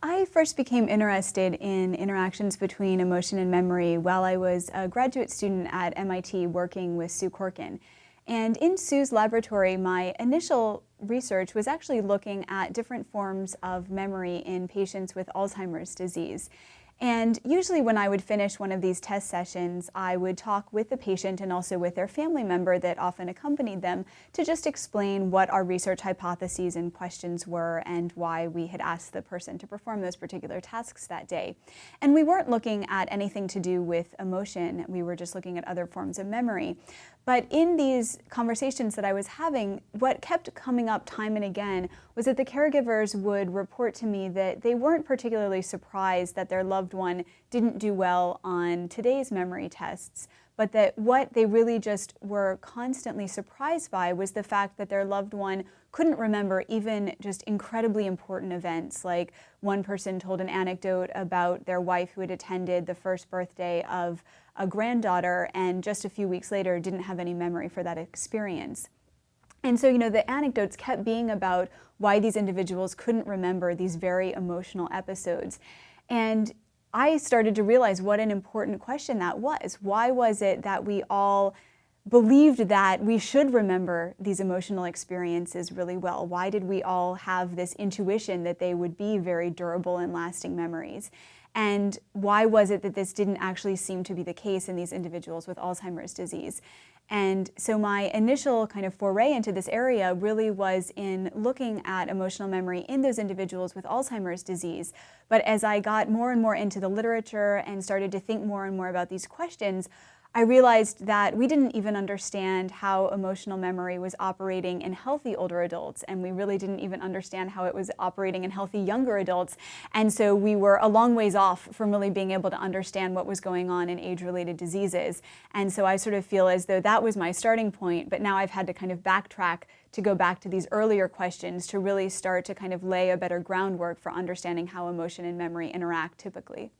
I first became interested in interactions between emotion and memory while I was a graduate student at MIT working with Sue Corkin. And in Sue's laboratory, my initial research was actually looking at different forms of memory in patients with Alzheimer's disease. And usually when I would finish one of these test sessions, I would talk with the patient and also with their family member that often accompanied them to just explain what our research hypotheses and questions were and why we had asked the person to perform those particular tasks that day. And we weren't looking at anything to do with emotion, we were just looking at other forms of memory. But in these conversations that I was having, what kept coming up time and again was that the caregivers would report to me that they weren't particularly surprised that their loved one didn't do well on today's memory tests, but that what they really just were constantly surprised by was the fact that their loved one couldn't remember even just incredibly important events. Like one person told an anecdote about their wife who had attended the first birthday of a granddaughter and just a few weeks later didn't have any memory for that experience. And so, the anecdotes kept being about why these individuals couldn't remember these very emotional episodes. And I started to realize what an important question that was. Why was it that we all believed that we should remember these emotional experiences really well? Why did we all have this intuition that they would be very durable and lasting memories? And why was it that this didn't actually seem to be the case in these individuals with Alzheimer's disease? And so my initial kind of foray into this area really was in looking at emotional memory in those individuals with Alzheimer's disease. But as I got more and more into the literature and started to think more and more about these questions, I realized that we didn't even understand how emotional memory was operating in healthy older adults, and we really didn't even understand how it was operating in healthy younger adults. And so we were a long ways off from really being able to understand what was going on in age-related diseases. And so I sort of feel as though that was my starting point, but now I've had to kind of backtrack to go back to these earlier questions to really start to kind of lay a better groundwork for understanding how emotion and memory interact typically.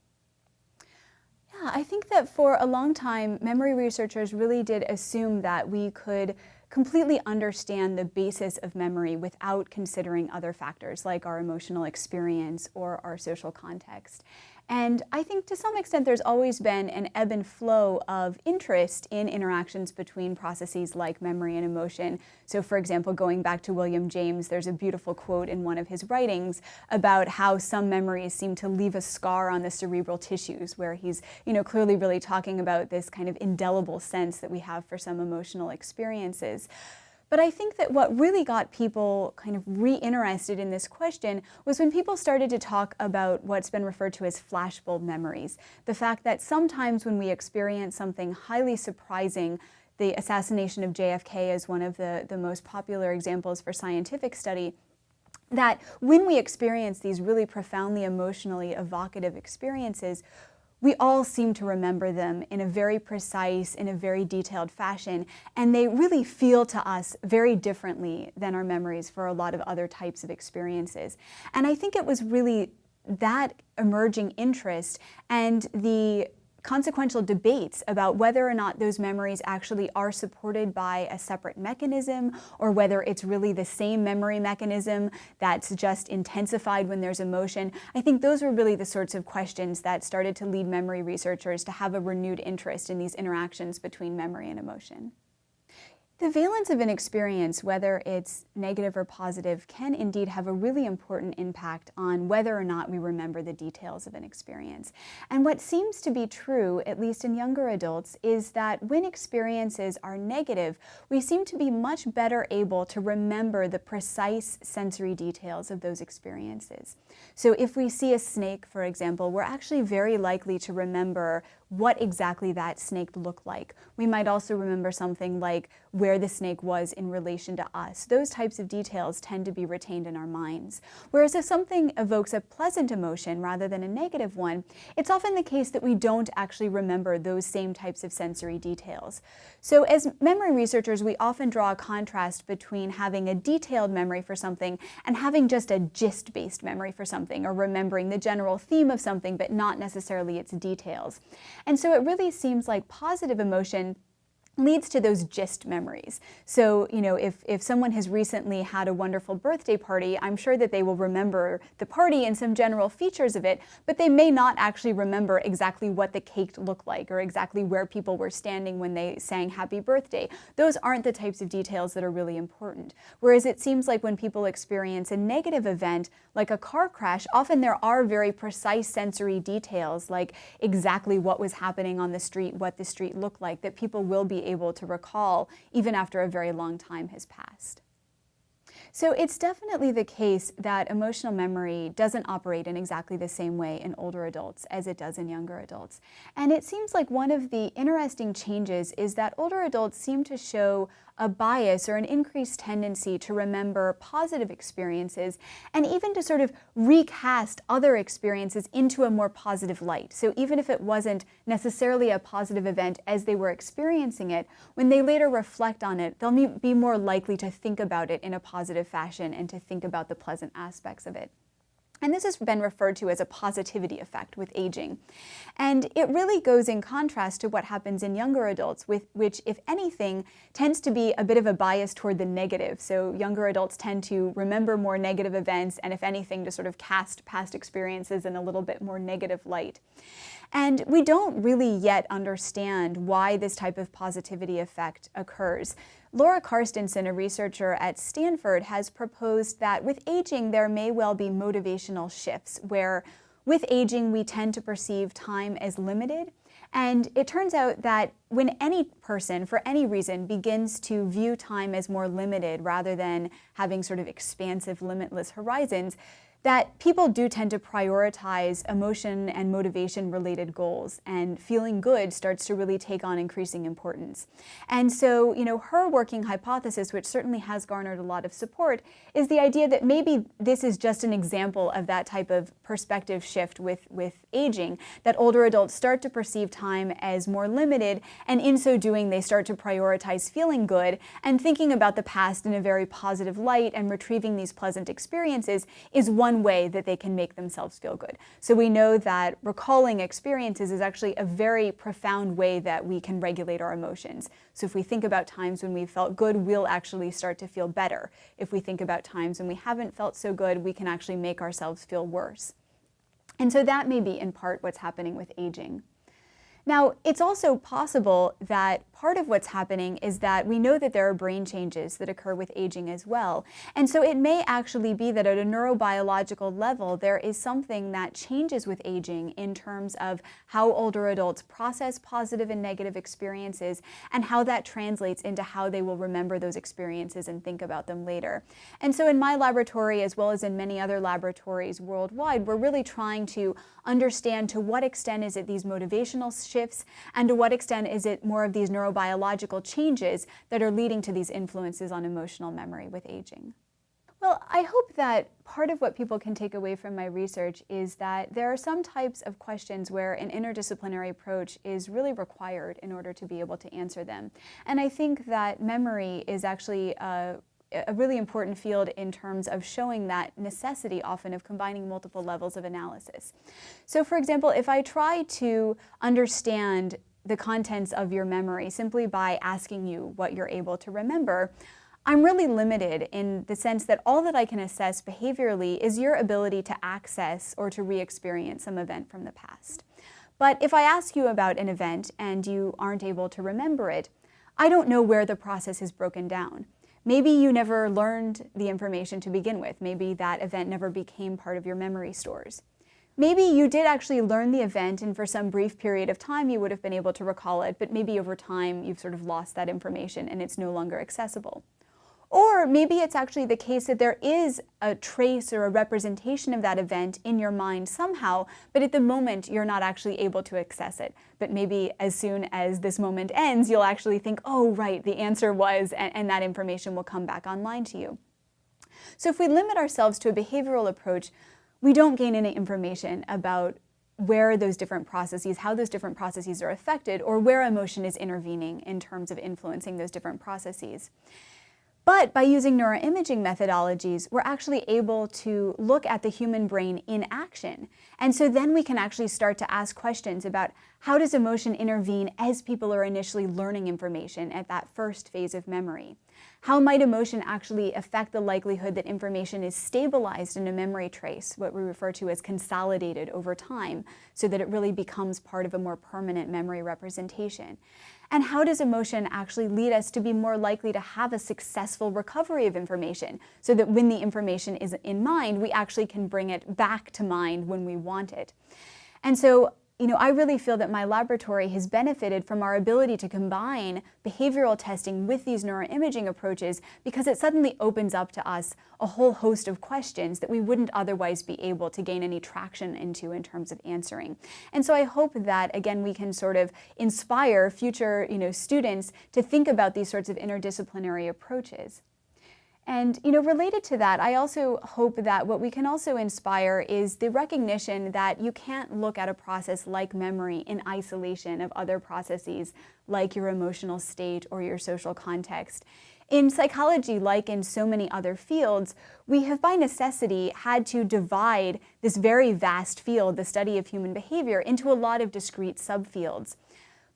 Yeah, I think that for a long time, memory researchers really did assume that we could completely understand the basis of memory without considering other factors like our emotional experience or our social context. And I think to some extent there's always been an ebb and flow of interest in interactions between processes like memory and emotion. So for example, going back to William James, there's a beautiful quote in one of his writings about how some memories seem to leave a scar on the cerebral tissues, where he's clearly really talking about this kind of indelible sense that we have for some emotional experiences. But I think that what really got people kind of re-interested in this question was when people started to talk about what's been referred to as flashbulb memories. The fact that sometimes when we experience something highly surprising, the assassination of JFK is one of the most popular examples for scientific study, that when we experience these really profoundly emotionally evocative experiences, we all seem to remember them in a very precise, in a very detailed fashion, and they really feel to us very differently than our memories for a lot of other types of experiences. And I think it was really that emerging interest and the consequential debates about whether or not those memories actually are supported by a separate mechanism, or whether it's really the same memory mechanism that's just intensified when there's emotion. I think those were really the sorts of questions that started to lead memory researchers to have a renewed interest in these interactions between memory and emotion. The valence of an experience, whether it's negative or positive, can indeed have a really important impact on whether or not we remember the details of an experience. And what seems to be true, at least in younger adults, is that when experiences are negative, we seem to be much better able to remember the precise sensory details of those experiences. So if we see a snake, for example, we're actually very likely to remember what exactly that snake looked like. We might also remember something like where the snake was in relation to us. Those types of details tend to be retained in our minds. Whereas if something evokes a pleasant emotion rather than a negative one, it's often the case that we don't actually remember those same types of sensory details. So as memory researchers, we often draw a contrast between having a detailed memory for something and having just a gist-based memory for something, or remembering the general theme of something but not necessarily its details. And so it really seems like positive emotion leads to those gist memories. So, if someone has recently had a wonderful birthday party, I'm sure that they will remember the party and some general features of it, but they may not actually remember exactly what the cake looked like or exactly where people were standing when they sang happy birthday. Those aren't the types of details that are really important. Whereas it seems like when people experience a negative event, like a car crash, often there are very precise sensory details, like exactly what was happening on the street, what the street looked like, that people will be able to recall even after a very long time has passed. So it's definitely the case that emotional memory doesn't operate in exactly the same way in older adults as it does in younger adults. And it seems like one of the interesting changes is that older adults seem to show a bias or an increased tendency to remember positive experiences and even to sort of recast other experiences into a more positive light. So even if it wasn't necessarily a positive event as they were experiencing it, when they later reflect on it, they'll be more likely to think about it in a positive fashion and to think about the pleasant aspects of it. And this has been referred to as a positivity effect with aging. And it really goes in contrast to what happens in younger adults, which, if anything, tends to be a bit of a bias toward the negative. So younger adults tend to remember more negative events and, if anything, to sort of cast past experiences in a little bit more negative light. And we don't really yet understand why this type of positivity effect occurs. Laura Carstensen, a researcher at Stanford, has proposed that with aging there may well be motivational shifts where with aging we tend to perceive time as limited. And it turns out that when any person, for any reason, begins to view time as more limited rather than having sort of expansive, limitless horizons, that people do tend to prioritize emotion and motivation-related goals, and feeling good starts to really take on increasing importance. And so, her working hypothesis, which certainly has garnered a lot of support, is the idea that maybe this is just an example of that type of perspective shift with aging, that older adults start to perceive time as more limited, and in so doing, they start to prioritize feeling good and thinking about the past in a very positive light, and retrieving these pleasant experiences is one way that they can make themselves feel good. So we know that recalling experiences is actually a very profound way that we can regulate our emotions. So if we think about times when we felt good, we'll actually start to feel better. If we think about times when we haven't felt so good, we can actually make ourselves feel worse. And so that may be in part what's happening with aging. Now, it's also possible that part of what's happening is that we know that there are brain changes that occur with aging as well. And so it may actually be that at a neurobiological level, there is something that changes with aging in terms of how older adults process positive and negative experiences and how that translates into how they will remember those experiences and think about them later. And so in my laboratory, as well as in many other laboratories worldwide, we're really trying to understand to what extent is it these motivational shifts, and to what extent is it more of these neurobiological changes that are leading to these influences on emotional memory with aging. Well, I hope that part of what people can take away from my research is that there are some types of questions where an interdisciplinary approach is really required in order to be able to answer them. And I think that memory is actually a really important field in terms of showing that necessity often of combining multiple levels of analysis. So for example, if I try to understand the contents of your memory simply by asking you what you're able to remember, I'm really limited in the sense that all that I can assess behaviorally is your ability to access or to re-experience some event from the past. But if I ask you about an event and you aren't able to remember it, I don't know where the process is broken down. Maybe you never learned the information to begin with. Maybe that event never became part of your memory stores. Maybe you did actually learn the event, and for some brief period of time you would have been able to recall it, but maybe over time you've sort of lost that information and it's no longer accessible. Or maybe it's actually the case that there is a trace or a representation of that event in your mind somehow, but at the moment you're not actually able to access it. But maybe as soon as this moment ends, you'll actually think, oh, right, the answer was, and that information will come back online to you. So if we limit ourselves to a behavioral approach, we don't gain any information about where those different processes, how those different processes are affected, or where emotion is intervening in terms of influencing those different processes. But by using neuroimaging methodologies, we're actually able to look at the human brain in action. And so then we can actually start to ask questions about how does emotion intervene as people are initially learning information at that first phase of memory? How might emotion actually affect the likelihood that information is stabilized in a memory trace, what we refer to as consolidated over time, so that it really becomes part of a more permanent memory representation? And how does emotion actually lead us to be more likely to have a successful recovery of information, so that when the information is in mind, we actually can bring it back to mind when we want it? And so, I really feel that my laboratory has benefited from our ability to combine behavioral testing with these neuroimaging approaches, because it suddenly opens up to us a whole host of questions that we wouldn't otherwise be able to gain any traction into in terms of answering. And so I hope that, again, we can sort of inspire future students to think about these sorts of interdisciplinary approaches. And related to that, I also hope that what we can also inspire is the recognition that you can't look at a process like memory in isolation of other processes like your emotional state or your social context. In psychology, like in so many other fields, we have by necessity had to divide this very vast field, the study of human behavior, into a lot of discrete subfields.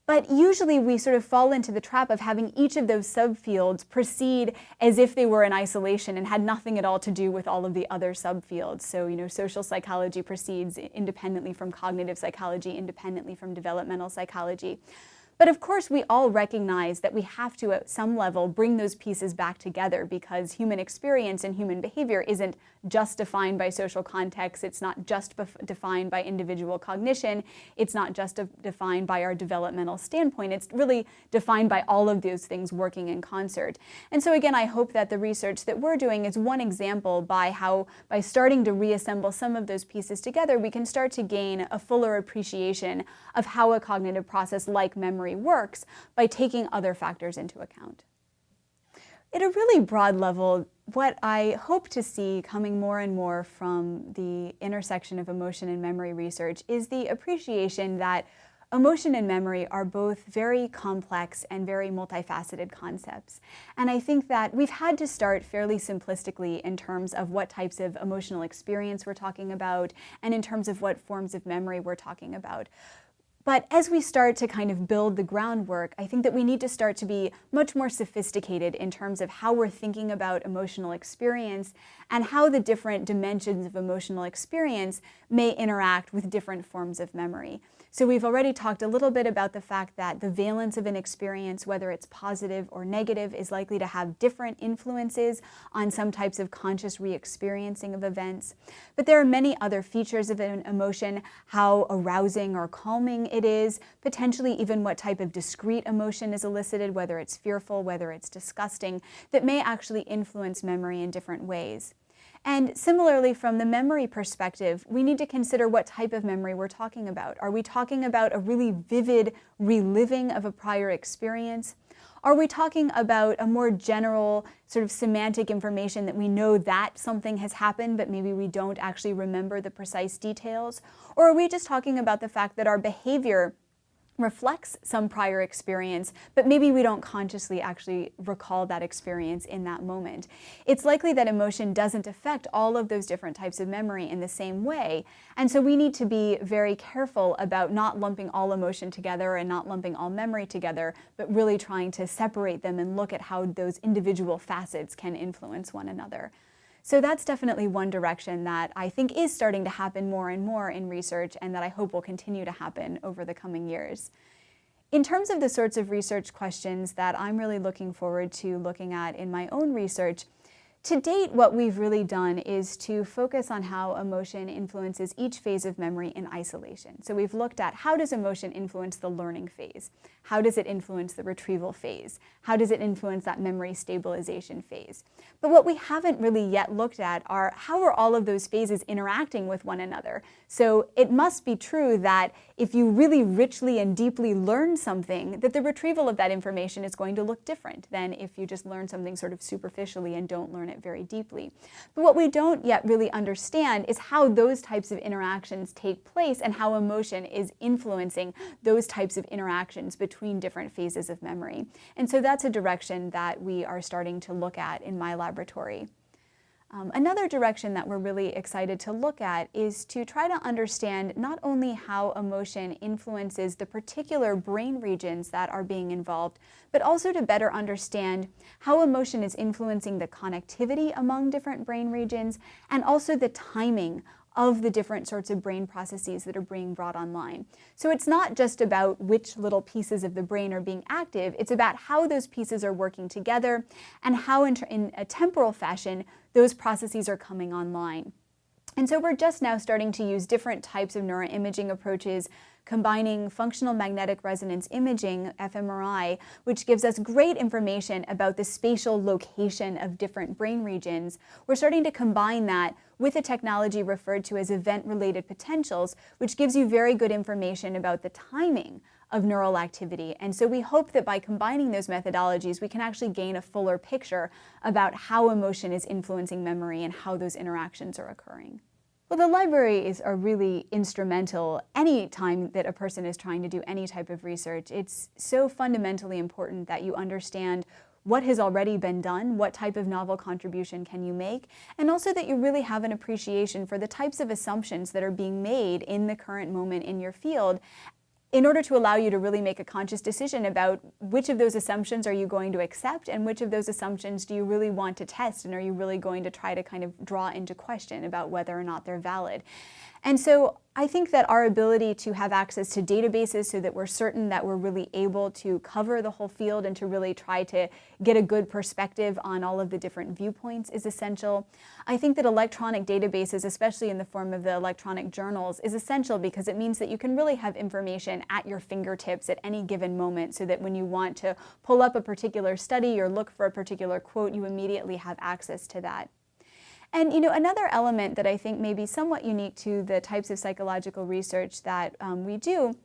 But usually we sort of fall into the trap of having each of those subfields proceed as if they were in isolation and had nothing at all to do with all of the other subfields. So, social psychology proceeds independently from cognitive psychology, independently from developmental psychology. But of course, we all recognize that we have to, at some level, bring those pieces back together, because human experience and human behavior isn't just defined by social context. It's not just defined by individual cognition. It's not just defined by our developmental standpoint. It's really defined by all of those things working in concert. And so again, I hope that the research that we're doing is one example by starting to reassemble some of those pieces together, we can start to gain a fuller appreciation of how a cognitive process like memory works by taking other factors into account. At a really broad level, what I hope to see coming more and more from the intersection of emotion and memory research is the appreciation that emotion and memory are both very complex and very multifaceted concepts. And I think that we've had to start fairly simplistically in terms of what types of emotional experience we're talking about and in terms of what forms of memory we're talking about. But as we start to kind of build the groundwork, I think that we need to start to be much more sophisticated in terms of how we're thinking about emotional experience and how the different dimensions of emotional experience may interact with different forms of memory. So we've already talked a little bit about the fact that the valence of an experience, whether it's positive or negative, is likely to have different influences on some types of conscious re-experiencing of events. But there are many other features of an emotion, how arousing or calming it is, potentially even what type of discrete emotion is elicited, whether it's fearful, whether it's disgusting, that may actually influence memory in different ways. And similarly, from the memory perspective, we need to consider what type of memory we're talking about. Are we talking about a really vivid reliving of a prior experience? Are we talking about a more general sort of semantic information that we know that something has happened, but maybe we don't actually remember the precise details? Or are we just talking about the fact that our behavior reflects some prior experience, but maybe we don't consciously actually recall that experience in that moment? It's likely that emotion doesn't affect all of those different types of memory in the same way, and so we need to be very careful about not lumping all emotion together and not lumping all memory together, but really trying to separate them and look at how those individual facets can influence one another. So that's definitely one direction that I think is starting to happen more and more in research, and that I hope will continue to happen over the coming years. In terms of the sorts of research questions that I'm really looking forward to looking at in my own research, to date, what we've really done is to focus on how emotion influences each phase of memory in isolation. So we've looked at how does emotion influence the learning phase? How does it influence the retrieval phase? How does it influence that memory stabilization phase? But what we haven't really yet looked at are how are all of those phases interacting with one another? So it must be true that if you really richly and deeply learn something, that the retrieval of that information is going to look different than if you just learn something sort of superficially and don't learn learn it very deeply. But what we don't yet really understand is how those types of interactions take place and how emotion is influencing those types of interactions between different phases of memory. And so that's a direction that we are starting to look at in my laboratory. Another direction that we're really excited to look at is to try to understand not only how emotion influences the particular brain regions that are being involved, but also to better understand how emotion is influencing the connectivity among different brain regions and also the timing of the different sorts of brain processes that are being brought online. So it's not just about which little pieces of the brain are being active, it's about how those pieces are working together and how in a temporal fashion those processes are coming online. And so we're just now starting to use different types of neuroimaging approaches, combining functional magnetic resonance imaging, fMRI, which gives us great information about the spatial location of different brain regions. We're starting to combine that with a technology referred to as event-related potentials, which gives you very good information about the timing of neural activity. And so we hope that by combining those methodologies, we can actually gain a fuller picture about how emotion is influencing memory and how those interactions are occurring. Well, the libraries are really instrumental any time that a person is trying to do any type of research. It's so fundamentally important that you understand what has already been done, what type of novel contribution can you make, and also that you really have an appreciation for the types of assumptions that are being made in the current moment in your field, in order to allow you to really make a conscious decision about which of those assumptions are you going to accept and which of those assumptions do you really want to test, and are you really going to try to kind of draw into question about whether or not they're valid. And so I think that our ability to have access to databases so that we're certain that we're really able to cover the whole field and to really try to get a good perspective on all of the different viewpoints is essential. I think that electronic databases, especially in the form of the electronic journals, is essential because it means that you can really have information at your fingertips at any given moment, so that when you want to pull up a particular study or look for a particular quote, you immediately have access to that. And another element that I think may be somewhat unique to the types of psychological research that we do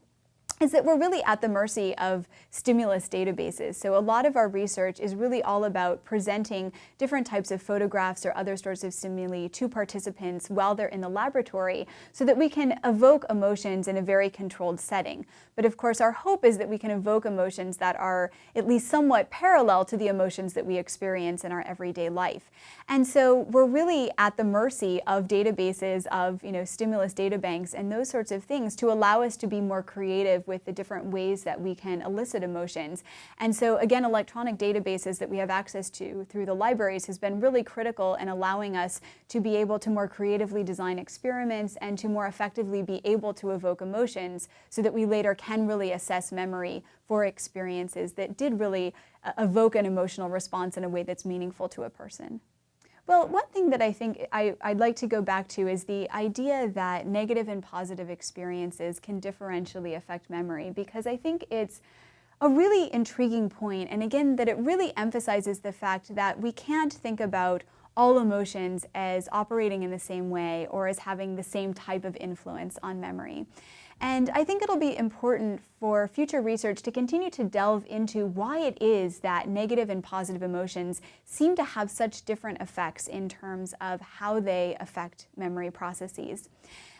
is that we're really at the mercy of stimulus databases. So a lot of our research is really all about presenting different types of photographs or other sorts of stimuli to participants while they're in the laboratory so that we can evoke emotions in a very controlled setting. But of course, our hope is that we can evoke emotions that are at least somewhat parallel to the emotions that we experience in our everyday life. And so we're really at the mercy of databases, of stimulus data banks and those sorts of things to allow us to be more creative with the different ways that we can elicit emotions. And so again, electronic databases that we have access to through the libraries has been really critical in allowing us to be able to more creatively design experiments and to more effectively be able to evoke emotions so that we later can really assess memory for experiences that did really evoke an emotional response in a way that's meaningful to a person. Well, one thing that I think I'd like to go back to is the idea that negative and positive experiences can differentially affect memory, because I think it's a really intriguing point, and again, that it really emphasizes the fact that we can't think about all emotions as operating in the same way or as having the same type of influence on memory. And I think it'll be important for future research to continue to delve into why it is that negative and positive emotions seem to have such different effects in terms of how they affect memory processes.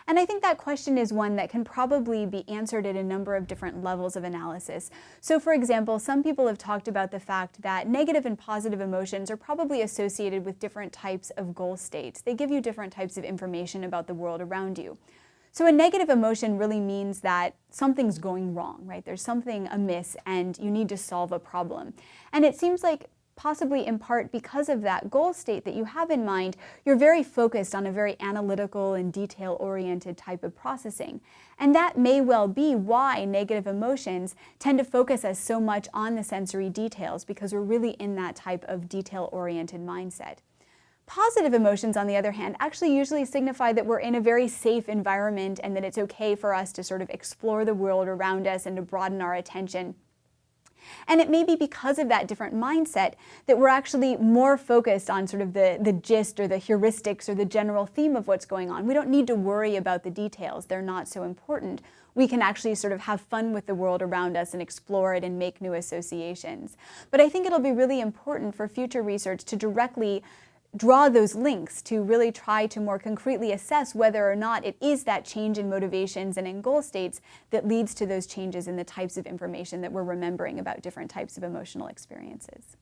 And I think that question is one that can probably be answered at a number of different levels of analysis. So for example, some people have talked about the fact that negative and positive emotions are probably associated with different types of goal states. They give you different types of information about the world around you. So a negative emotion really means that something's going wrong, right? There's something amiss and you need to solve a problem. And it seems like possibly in part because of that goal state that you have in mind, you're very focused on a very analytical and detail-oriented type of processing. And that may well be why negative emotions tend to focus us so much on the sensory details, because we're really in that type of detail-oriented mindset. Positive emotions, on the other hand, actually usually signify that we're in a very safe environment and that it's okay for us to sort of explore the world around us and to broaden our attention. And it may be because of that different mindset that we're actually more focused on sort of the gist or the heuristics or the general theme of what's going on. We don't need to worry about the details. They're not so important. We can actually sort of have fun with the world around us and explore it and make new associations. But I think it'll be really important for future research to directly draw those links to really try to more concretely assess whether or not it is that change in motivations and in goal states that leads to those changes in the types of information that we're remembering about different types of emotional experiences.